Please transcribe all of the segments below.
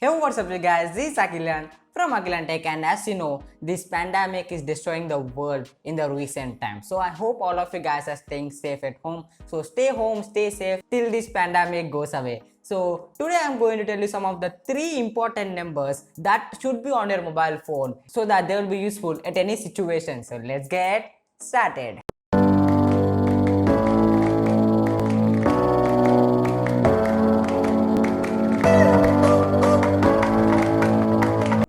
Hey, what's up, you guys? This is Akhilan from AkhilanTech, and as you know, this pandemic is destroying the world in the recent times. So I hope all of you guys are staying safe at home. So stay home, stay safe till this pandemic goes away. So today I'm going to tell you some of the 3 important numbers that should be on your mobile phone so that they will be useful at any situation. So let's get started.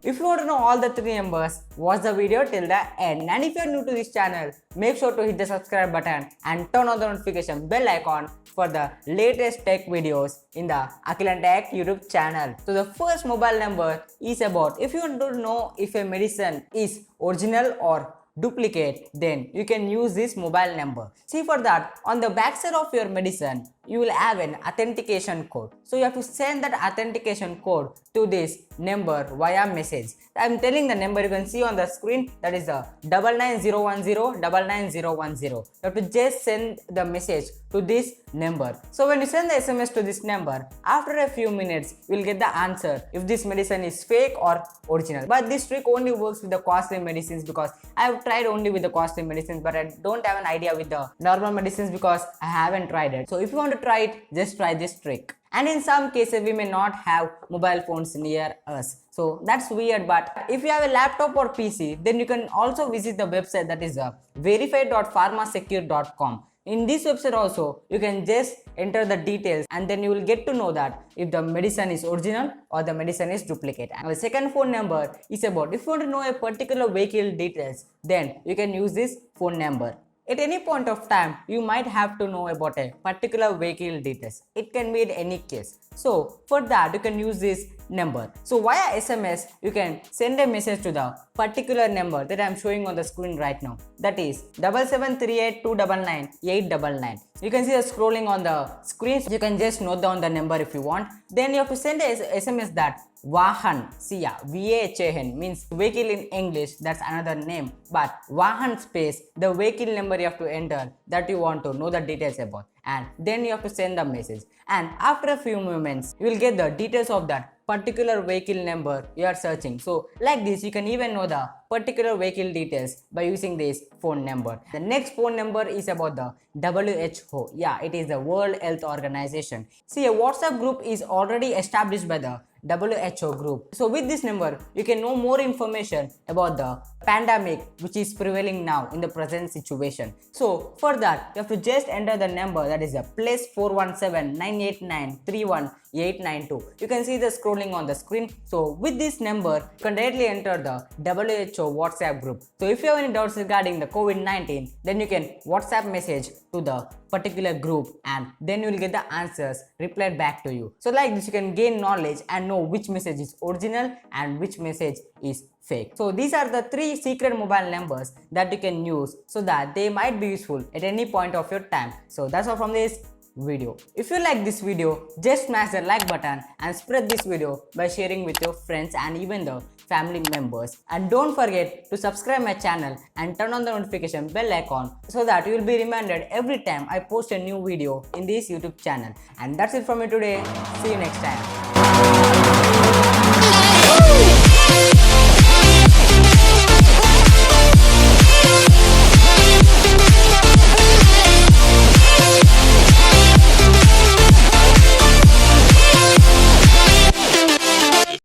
If you want to know all the 3 numbers, watch the video till the end. And if you are new to this channel, make sure to hit the subscribe button and turn on the notification bell icon for the latest tech videos in the AkhilanTech YouTube channel. So the first mobile number is about if you want to know if a medicine is original or duplicate, then you can use this mobile number. See, for that, on the backside of your medicine, you will have an authentication code. So you have to send that authentication code to this number via message. I'm telling the number you can see on the screen, that is the 99010 99010. You have to just send the message to this number. So when you send the SMS to this number, after a few minutes, you will get the answer if this medicine is fake or original. But this trick only works with the costly medicines, because I have tried only with the costly medicines, but I don't have an idea with the normal medicines because I haven't tried it. So if you want to try it, just try this trick. And in some cases we may not have mobile phones near us, so that's weird. But if you have a laptop or PC, then you can also visit the website, that is verified.pharmasecure.com. In this website also, you can just enter the details and then you will get to know that if the medicine is original or the medicine is duplicate. And the second phone number is about if you want to know a particular vehicle details, then you can use this phone number. At any point of time, you might have to know about a particular vehicle details. It can be in any case. So for that, you can use this number. So via SMS, you can send a message to the particular number that I am showing on the screen right now. That is 7738299899. You can see the scrolling on the screen. You can just note down the number if you want. Then you have to send a SMS that Vahan, see ya, VAHN means vehicle in English, that's another name. But Vahan space, the vehicle number you have to enter that you want to know the details about. And then you have to send the message. And after a few moments, you will get the details of that particular vehicle number you are searching. So like this, you can even know the particular vehicle details by using this phone number. The next phone number is about the WHO. Yeah, it is the World Health Organization. See, a WhatsApp group is already established by the WHO group. So with this number, you can know more information about the pandemic which is prevailing now in the present situation. So for that, you have to just enter the number, that is a +417 989 31892. You can see the scrolling on the screen. So with this number, you can directly enter the WHO WhatsApp group. So if you have any doubts regarding the COVID-19, then you can WhatsApp message to the particular group and then you will get the answers replied back to you. So like this, you can gain knowledge and know which message is original and which message is fake. So these are the 3 secret mobile numbers that you can use so that they might be useful at any point of your time. So that's all from this video. If you like this video, just smash the like button and spread this video by sharing with your friends and even the family members. And don't forget to subscribe my channel and turn on the notification bell icon so that you will be reminded every time I post a new video in this YouTube channel. And that's it from me today. See you next time.